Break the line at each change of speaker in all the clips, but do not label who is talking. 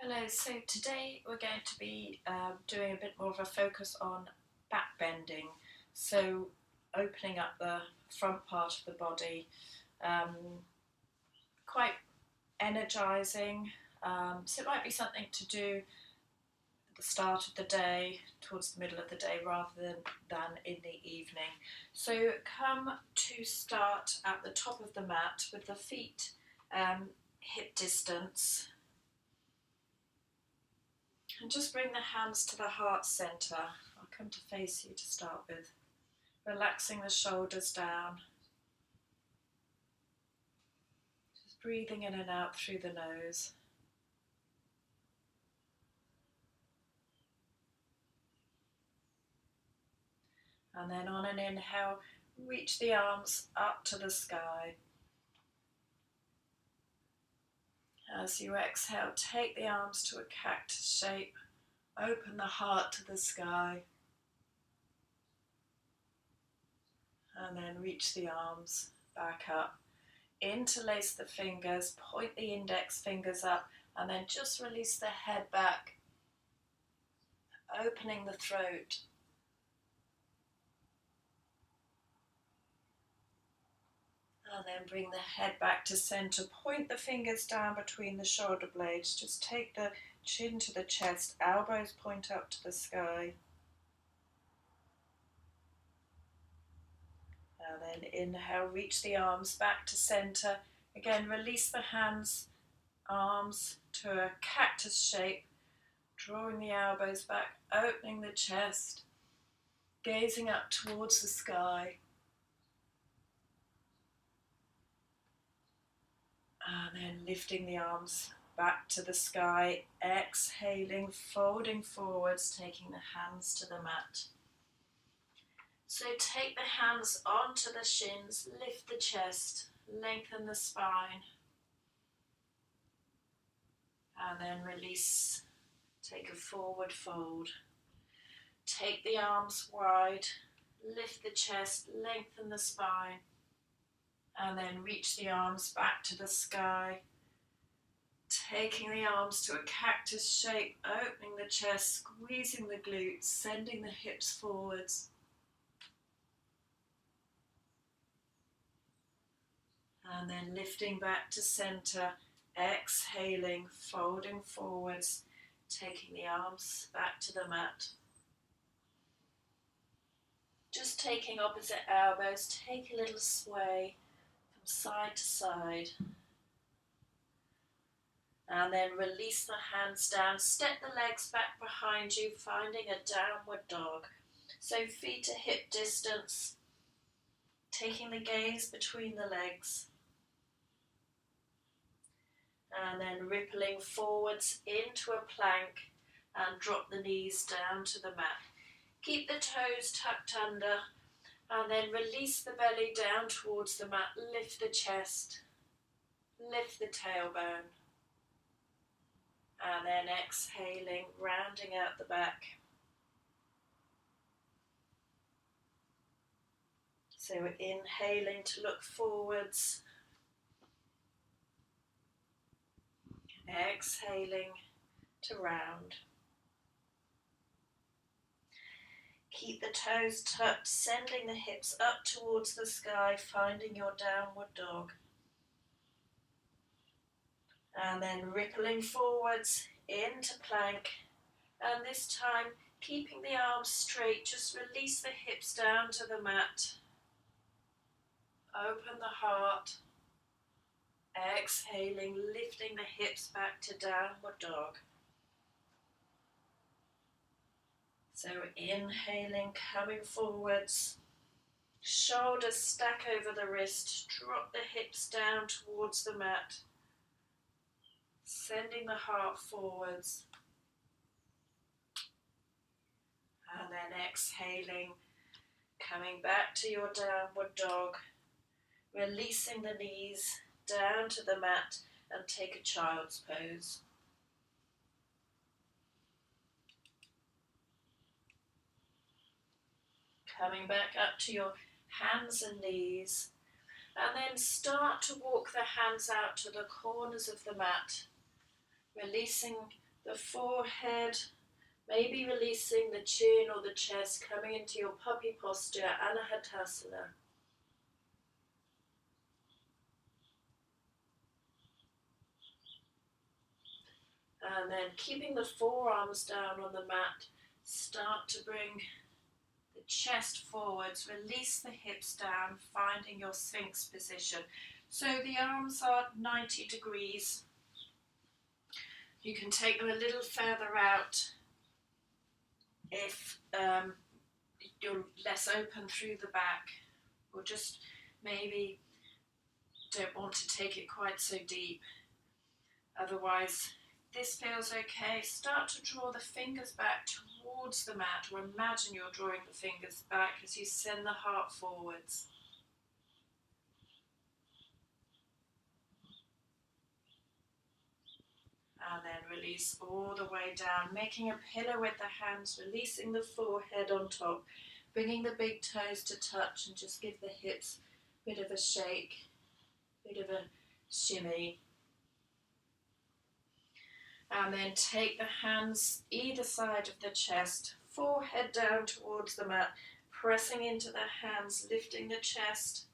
Hello, so today we're going to be doing a bit more of a focus on back bending, so opening up the front part of the body, quite energising, so it might be something to do at the start of the day, towards the middle of the day rather than in the evening. So come to start at the top of the mat with the feet hip distance. And just bring the hands to the heart centre. I'll come to face you to start with. Relaxing the shoulders down. Just breathing in and out through the nose. And then on an inhale, reach the arms up to the sky. As you exhale, take the arms to a cactus shape. Open the heart to the sky. And then reach the arms back up. Interlace the fingers, point the index fingers up, and then just release the head back, opening the throat. And then bring the head back to center. Point the fingers down between the shoulder blades. Just take the chin to the chest. Elbows point up to the sky. And then inhale, reach the arms back to center. Again, release the hands, arms to a cactus shape. Drawing the elbows back, opening the chest. Gazing up towards the sky. And then lifting the arms back to the sky, exhaling, folding forwards, taking the hands to the mat. So take the hands onto the shins, lift the chest, lengthen the spine. And then release, take a forward fold. Take the arms wide, lift the chest, lengthen the spine. And then reach the arms back to the sky. Taking the arms to a cactus shape, opening the chest, squeezing the glutes, sending the hips forwards. And then lifting back to center, exhaling, folding forwards, taking the arms back to the mat. Just taking opposite elbows, take a little sway. Side to side, and then release the hands down, step the legs back behind you, finding a downward dog. So feet to hip distance, taking the gaze between the legs, and then rippling forwards into a plank and drop the knees down to the mat. Keep the toes tucked under. And then release the belly down towards the mat, lift the chest, lift the tailbone. And then exhaling, rounding out the back. So we're inhaling to look forwards. Exhaling to round. Keep the toes tucked, sending the hips up towards the sky, finding your downward dog. And then rippling forwards into plank. And this time, keeping the arms straight, just release the hips down to the mat. Open the heart. Exhaling, lifting the hips back to downward dog. So inhaling, coming forwards, shoulders stack over the wrist, drop the hips down towards the mat, sending the heart forwards, and then exhaling, coming back to your downward dog, releasing the knees down to the mat and take a child's pose. Coming back up to your hands and knees, and then start to walk the hands out to the corners of the mat, releasing the forehead, maybe releasing the chin or the chest, coming into your puppy posture, Anahatasana. And then keeping the forearms down on the mat, start to bring the chest forwards, release the hips down, finding your Sphinx position. So the arms are 90 degrees. You can take them a little further out if you're less open through the back, or just maybe don't want to take it quite so deep. Otherwise, this feels okay. Start to draw the fingers back towards the mat, or imagine you're drawing the fingers back as you send the heart forwards. And then release all the way down, making a pillow with the hands, releasing the forehead on top, bringing the big toes to touch, and just give the hips a bit of a shake, a bit of a shimmy. And then take the hands either side of the chest, forehead down towards the mat, pressing into the hands, lifting the chest.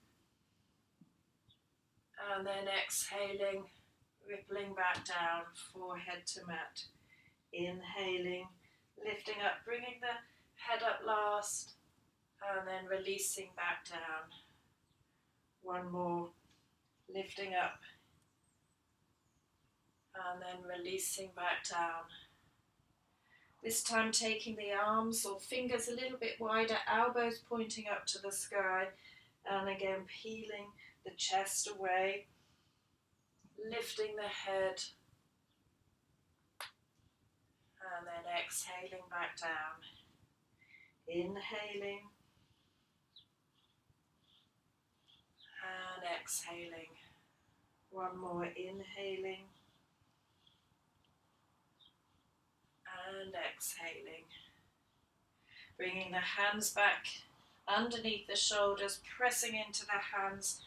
And then exhaling, rippling back down, forehead to mat. Inhaling, lifting up, bringing the head up last, and then releasing back down. One more, lifting up, and then releasing back down. This time taking the arms or fingers a little bit wider, elbows pointing up to the sky, and again peeling the chest away, lifting the head, and then exhaling back down. Inhaling, and exhaling. One more, inhaling, and exhaling. Bringing the hands back underneath the shoulders, pressing into the hands,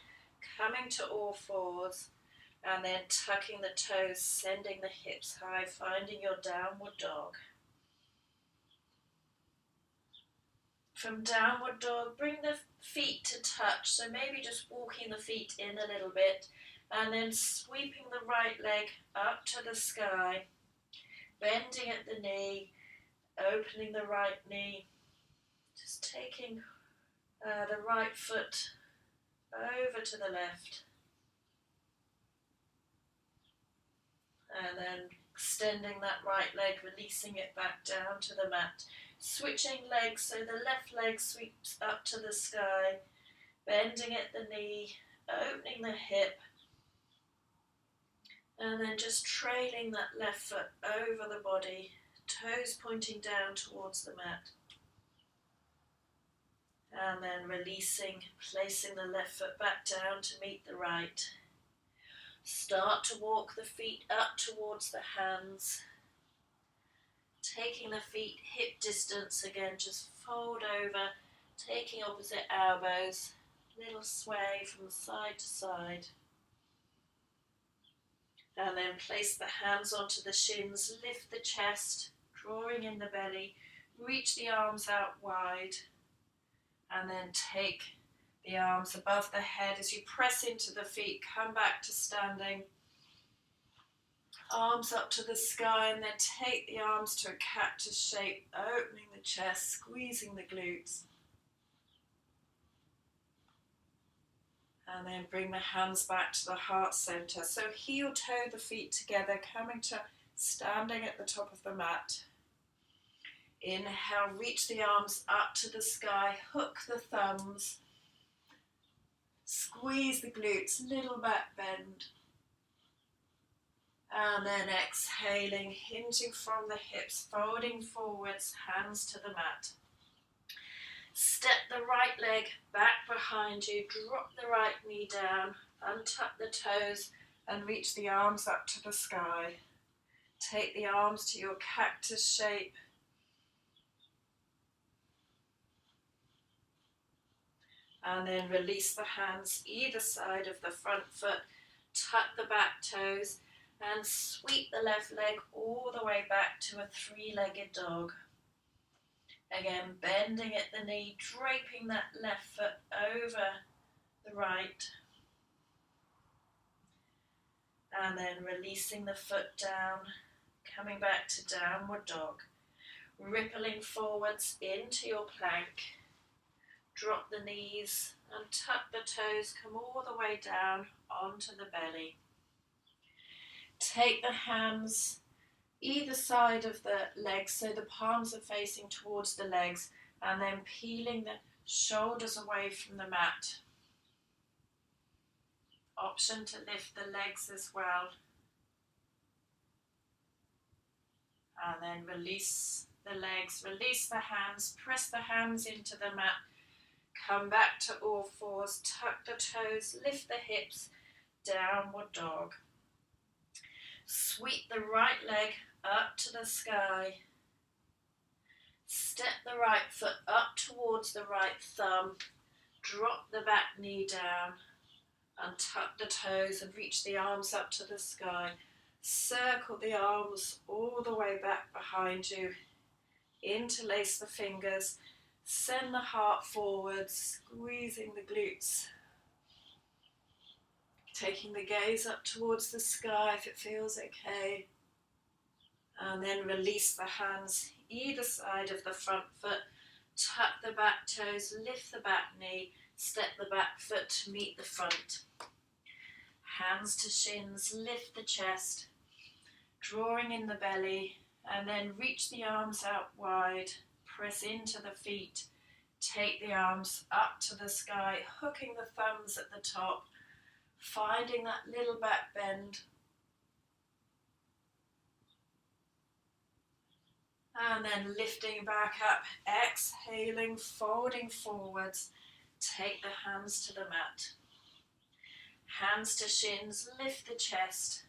coming to all fours, and then tucking the toes, sending the hips high, finding your downward dog. From downward dog, bring the feet to touch, so maybe just walking the feet in a little bit, and then sweeping the right leg up to the sky, bending at the knee, opening the right knee, just taking the right foot over to the left, and then extending that right leg, releasing it back down to the mat. Switching legs, so the left leg sweeps up to the sky, bending at the knee, opening the hip, and then just trailing that left foot over the body, toes pointing down towards the mat. And then releasing, placing the left foot back down to meet the right. Start to walk the feet up towards the hands, taking the feet hip distance again, just fold over, taking opposite elbows, little sway from side to side. And then place the hands onto the shins, lift the chest, drawing in the belly, reach the arms out wide, and then take the arms above the head as you press into the feet, come back to standing. Arms up to the sky, and then take the arms to a cactus shape, opening the chest, squeezing the glutes. And then bring the hands back to the heart center. So heel toe the feet together, coming to standing at the top of the mat. Inhale, reach the arms up to the sky, hook the thumbs, squeeze the glutes, little back bend. And then exhaling, hinging from the hips, folding forwards, hands to the mat. Step the right leg back behind you, drop the right knee down, untuck the toes and reach the arms up to the sky. Take the arms to your cactus shape. And then release the hands either side of the front foot, tuck the back toes, And sweep the left leg all the way back to a three-legged dog. Again, bending at the knee, draping that left foot over the right. And then releasing the foot down, coming back to downward dog. Rippling forwards into your plank. Drop the knees and tuck the toes, come all the way down onto the belly. Take the hands either side of the legs so the palms are facing towards the legs, and then peeling the shoulders away from the mat. Option to lift the legs as well. And then release the legs, release the hands, press the hands into the mat. Come back to all fours, tuck the toes, lift the hips, downward dog. Sweep the right leg up to the sky. Step the right foot up towards the right thumb. Drop the back knee down and tuck the toes and reach the arms up to the sky. Circle the arms all the way back behind you. Interlace the fingers. Send the heart forwards, squeezing the glutes. Taking the gaze up towards the sky if it feels okay. And then release the hands either side of the front foot. Tuck the back toes, lift the back knee, step the back foot to meet the front. Hands to shins, lift the chest, drawing in the belly, and then reach the arms out wide. Press into the feet, take the arms up to the sky, hooking the thumbs at the top, finding that little back bend. And then lifting back up, exhaling, folding forwards, take the hands to the mat. Hands to shins, lift the chest.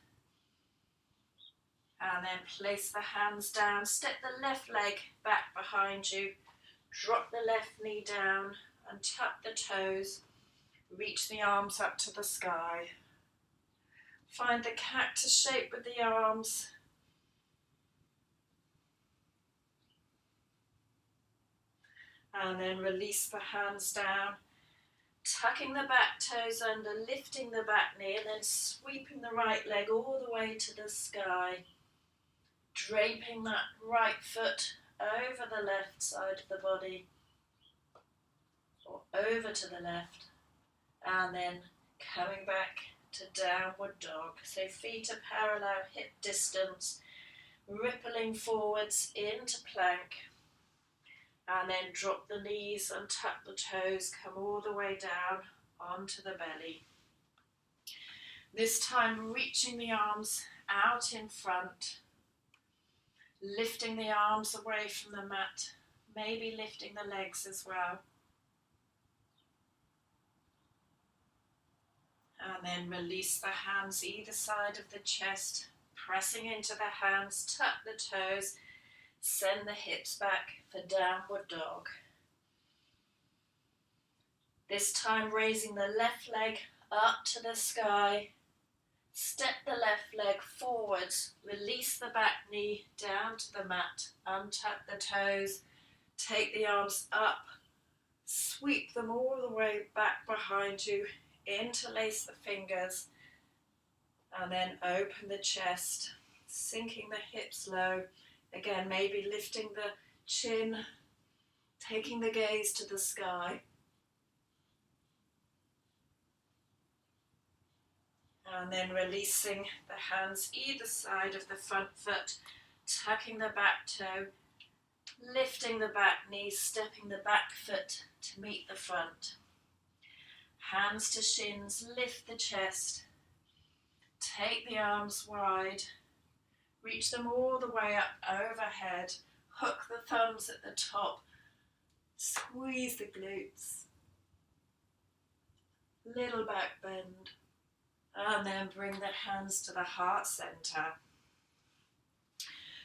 And then place the hands down, step the left leg back behind you, drop the left knee down and tuck the toes, reach the arms up to the sky. Find the cactus shape with the arms. And then release the hands down, tucking the back toes under, lifting the back knee, and then sweeping the right leg all the way to the sky. Draping that right foot over the left side of the body, or over to the left, and then coming back to downward dog. So feet are parallel, hip distance, rippling forwards into plank, and then drop the knees and tuck the toes, come all the way down onto the belly. This time reaching the arms out in front, lifting the arms away from the mat, maybe lifting the legs as well. And then release the hands either side of the chest, pressing into the hands, tuck the toes, send the hips back for downward dog. This time raising the left leg up to the sky. Step the left leg forwards, release the back knee down to the mat, untuck the toes, take the arms up, sweep them all the way back behind you, interlace the fingers, and then open the chest, sinking the hips low. Again, maybe lifting the chin, taking the gaze to the sky. And then releasing the hands either side of the front foot, tucking the back toe, lifting the back knee, stepping the back foot to meet the front. Hands to shins, lift the chest, take the arms wide, reach them all the way up overhead, hook the thumbs at the top, squeeze the glutes, little back bend. And then bring the hands to the heart center.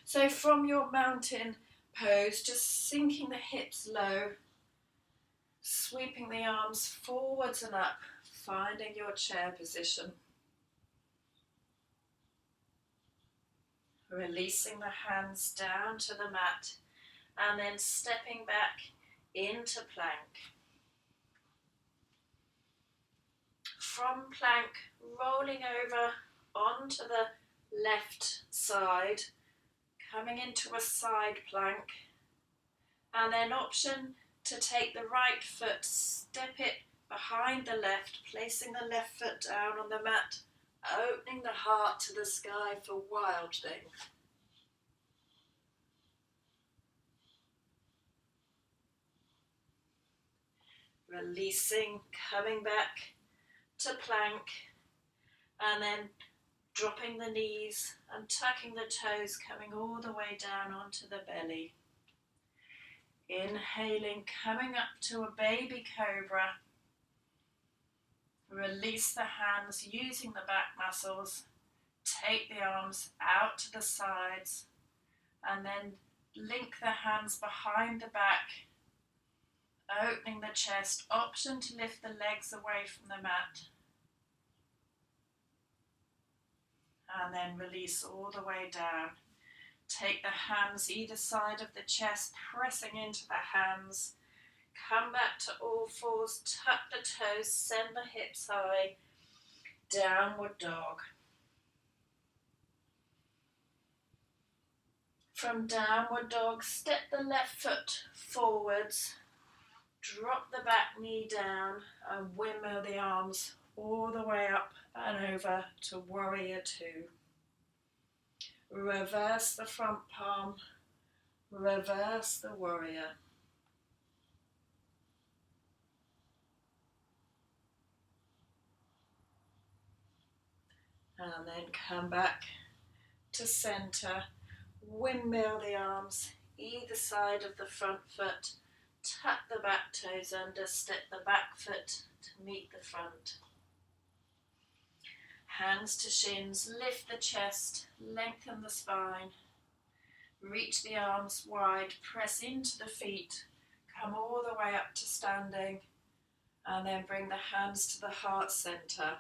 So from your mountain pose, just sinking the hips low, sweeping the arms forwards and up, finding your chair position. Releasing the hands down to the mat and then stepping back into plank. From plank, rolling over onto the left side, coming into a side plank, and then option to take the right foot, step it behind the left, placing the left foot down on the mat, opening the heart to the sky for Wild Thing. Releasing, coming back to plank, and then dropping the knees and tucking the toes, coming all the way down onto the belly. Inhaling, coming up to a baby cobra. Release the hands using the back muscles. Take the arms out to the sides and then link the hands behind the back, opening the chest. Option to lift the legs away from the mat. And then release all the way down. Take the hands either side of the chest, pressing into the hands. Come back to all fours, tuck the toes, send the hips high. Downward dog. From downward dog, step the left foot forwards. Drop the back knee down and windmill the arms all the way up and over to warrior two. Reverse the front palm, reverse the warrior. And then come back to center, windmill the arms either side of the front foot, tuck the back toes under, step the back foot to meet the front. Hands to shins, lift the chest, lengthen the spine, reach the arms wide, press into the feet, come all the way up to standing, and then bring the hands to the heart center.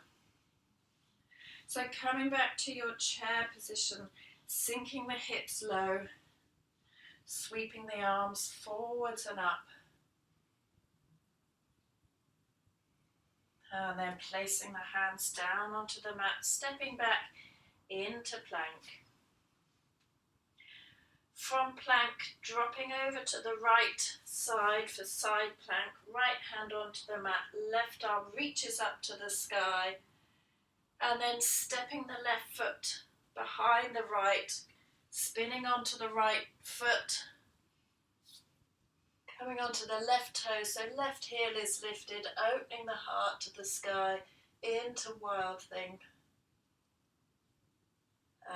So coming back to your chair position, sinking the hips low, sweeping the arms forwards and up, and then placing the hands down onto the mat, stepping back into plank. From plank, dropping over to the right side for side plank, right hand onto the mat, left arm reaches up to the sky, and then stepping the left foot behind the right, spinning onto the right foot, coming onto the left toe, so left heel is lifted, opening the heart to the sky into Wild Thing.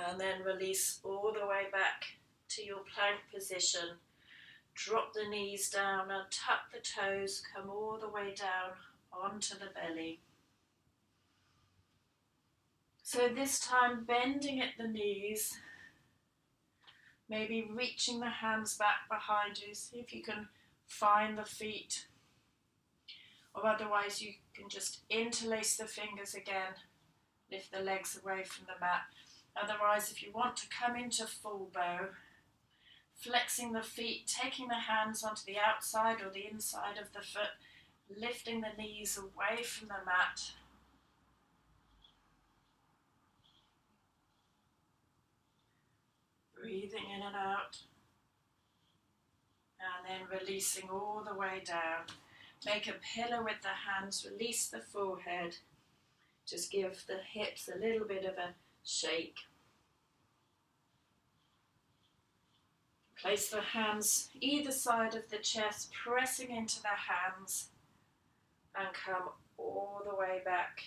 And then release all the way back to your plank position. Drop the knees down and tuck the toes, come all the way down onto the belly. So this time bending at the knees, maybe reaching the hands back behind you, see if you can find the feet, or otherwise you can just interlace the fingers again, lift the legs away from the mat. Otherwise, if you want to come into full bow, flexing the feet, taking the hands onto the outside or the inside of the foot, lifting the knees away from the mat. Breathing in and out. And then releasing all the way down. Make a pillow with the hands, release the forehead. Just give the hips a little bit of a shake. Place the hands either side of the chest, pressing into the hands, and come all the way back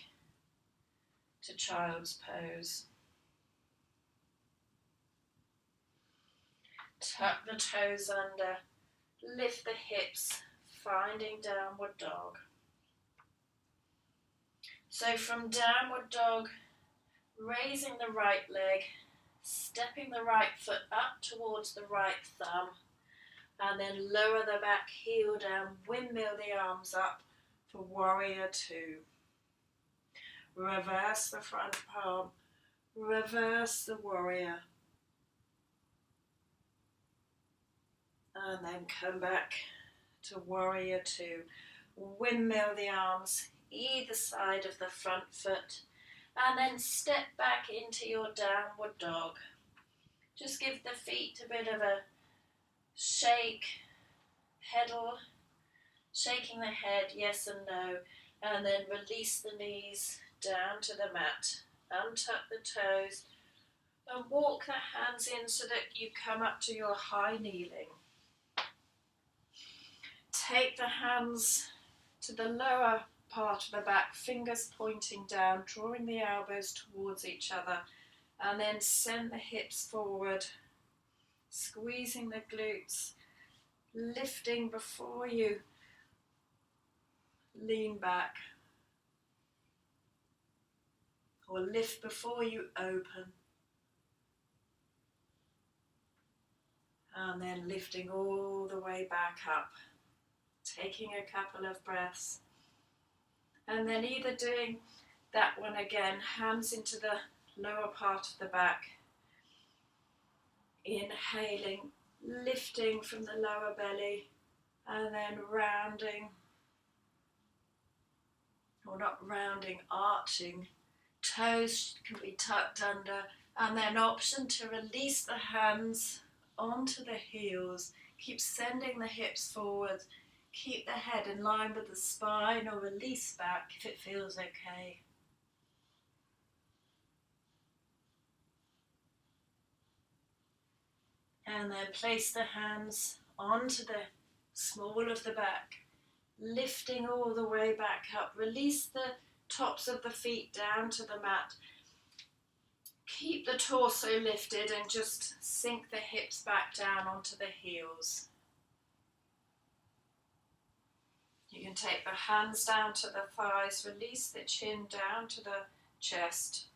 to child's pose. Tuck the toes under, lift the hips, finding downward dog. So from downward dog, raising the right leg, stepping the right foot up towards the right thumb, and then lower the back heel down, windmill the arms up for warrior two. Reverse the front palm, reverse the warrior. And then come back to warrior two. Windmill the arms either side of the front foot, and then step back into your downward dog. Just give the feet a bit of a shake, pedal, shaking the head yes and no, and then release the knees down to the mat. Untuck the toes and walk the hands in so that you come up to your high kneeling. Take the hands to the lower part of the back, fingers pointing down, drawing the elbows towards each other, and then send the hips forward, squeezing the glutes, lifting before you lean back, or lift before you open, and then lifting all the way back up, taking a couple of breaths, and then either doing that one again, hands into the lower part of the back, inhaling, lifting from the lower belly, and then rounding, or not rounding, arching. Toes can be tucked under, and then option to release the hands onto the heels. Keep sending the hips forward. Keep the head in line with the spine, or release back if it feels okay. And then place the hands onto the small of the back, lifting all the way back up. Release the tops of the feet down to the mat. Keep the torso lifted and just sink the hips back down onto the heels. You can take the hands down to the thighs, release the chin down to the chest.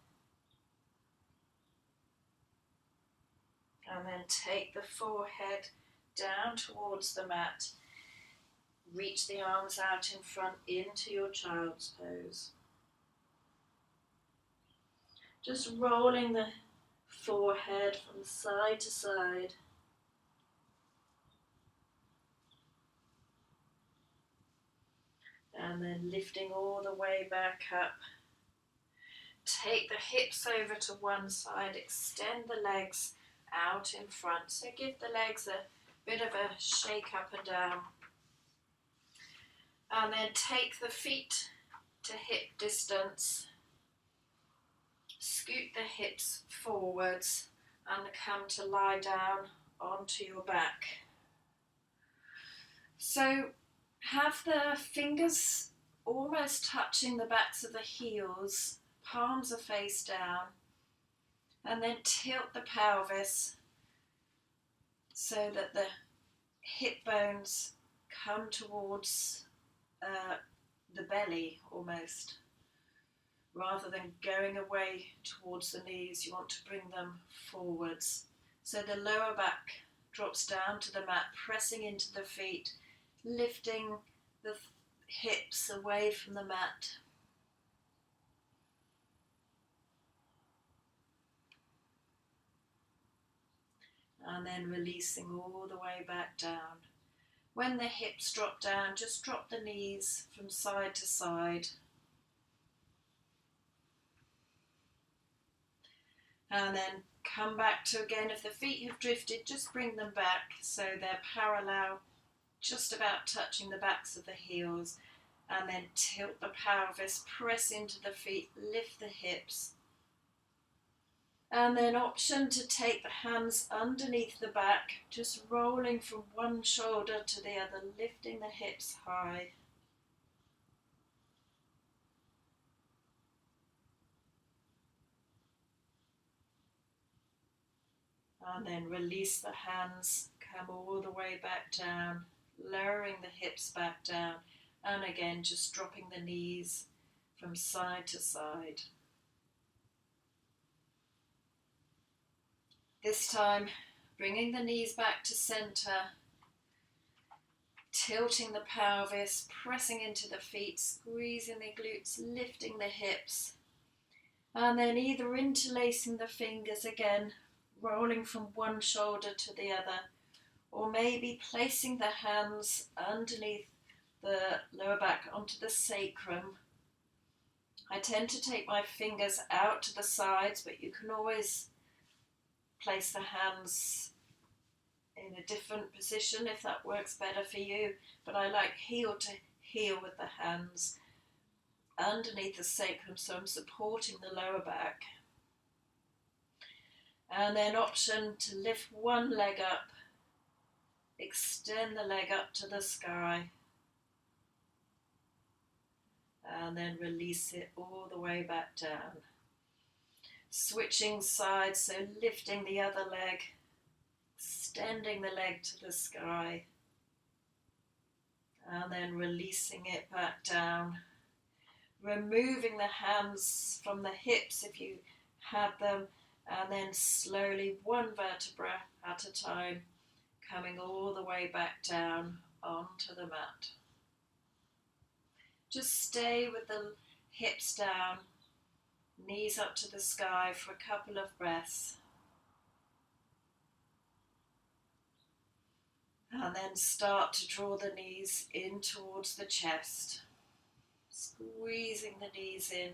And then take the forehead down towards the mat. Reach the arms out in front into your child's pose. Just rolling the forehead from side to side. And then lifting all the way back up. Take the hips over to one side, extend the legs out in front. So give the legs a bit of a shake up and down. And then take the feet to hip distance. Scoot the hips forwards and come to lie down onto your back. So have the fingers almost touching the backs of the heels, palms are face down, and then tilt the pelvis so that the hip bones come towards the belly almost. Rather than going away towards the knees, you want to bring them forwards. So the lower back drops down to the mat, pressing into the feet, lifting the hips away from the mat. And then releasing all the way back down. When the hips drop down, just drop the knees from side to side. And then come back to, again, if the feet have drifted, just bring them back so they're parallel, just about touching the backs of the heels. And then tilt the pelvis, press into the feet, lift the hips. And then option to take the hands underneath the back, just rolling from one shoulder to the other, lifting the hips high. And then release the hands, come all the way back down, lowering the hips back down. And again, just dropping the knees from side to side. This time, bringing the knees back to center, tilting the pelvis, pressing into the feet, squeezing the glutes, lifting the hips. And then either interlacing the fingers again, rolling from one shoulder to the other, or maybe placing the hands underneath the lower back onto the sacrum. I tend to take my fingers out to the sides, but you can always place the hands in a different position if that works better for you. But I like heel to heel with the hands underneath the sacrum, so I'm supporting the lower back. And then option to lift one leg up, extend the leg up to the sky, and then release it all the way back down. Switching sides, so lifting the other leg, extending the leg to the sky, and then releasing it back down. Removing the hands from the hips if you had them, and then slowly one vertebra at a time, coming all the way back down onto the mat. Just stay with the hips down, knees up to the sky for a couple of breaths. And then start to draw the knees in towards the chest. Squeezing the knees in,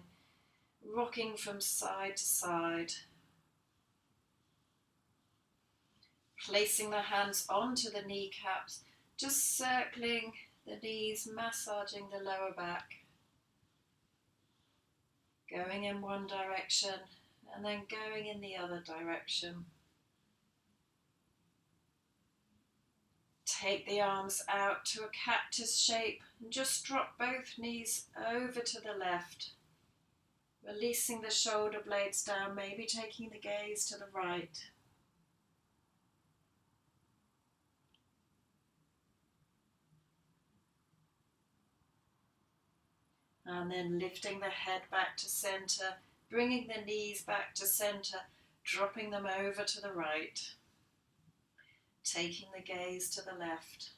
rocking from side to side. Placing the hands onto the kneecaps, just circling the knees, massaging the lower back. Going in one direction and then going in the other direction. Take the arms out to a cactus shape and just drop both knees over to the left. Releasing the shoulder blades down, maybe taking the gaze to the right. And then lifting the head back to center, bringing the knees back to center, dropping them over to the right. Taking the gaze to the left.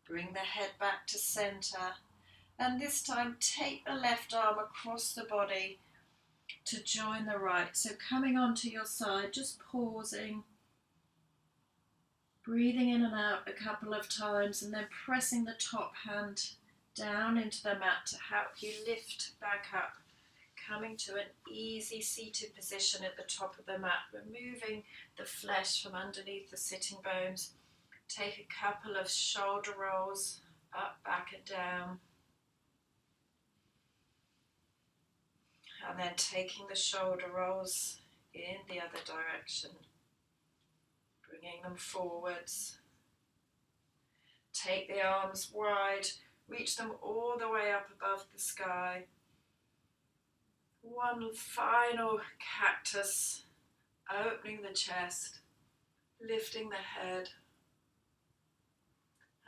Bring the head back to center, and this time take the left arm across the body to join the right. So coming onto your side, just pausing, breathing in and out a couple of times, and then pressing the top hand down into the mat to help you lift back up. Coming to an easy seated position at the top of the mat, removing the flesh from underneath the sitting bones. Take a couple of shoulder rolls up, back and down. And then taking the shoulder rolls in the other direction. Bringing them forwards. Take the arms wide, reach them all the way up above the sky. One final cactus, opening the chest, lifting the head,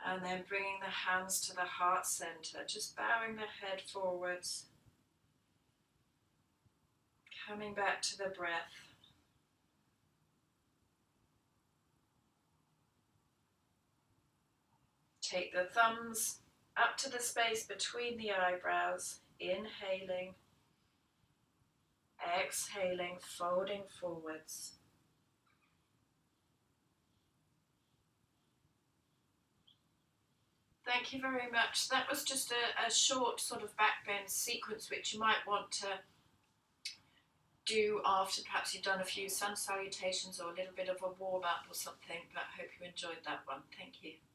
and then bringing the hands to the heart center, just bowing the head forwards, coming back to the breath. Take the thumbs up to the space between the eyebrows, inhaling. Exhaling, folding forwards. Thank you very much. That was just a short sort of back bend sequence which you might want to do after perhaps you've done a few sun salutations or a little bit of a warm up or something, but I hope you enjoyed that one. Thank you.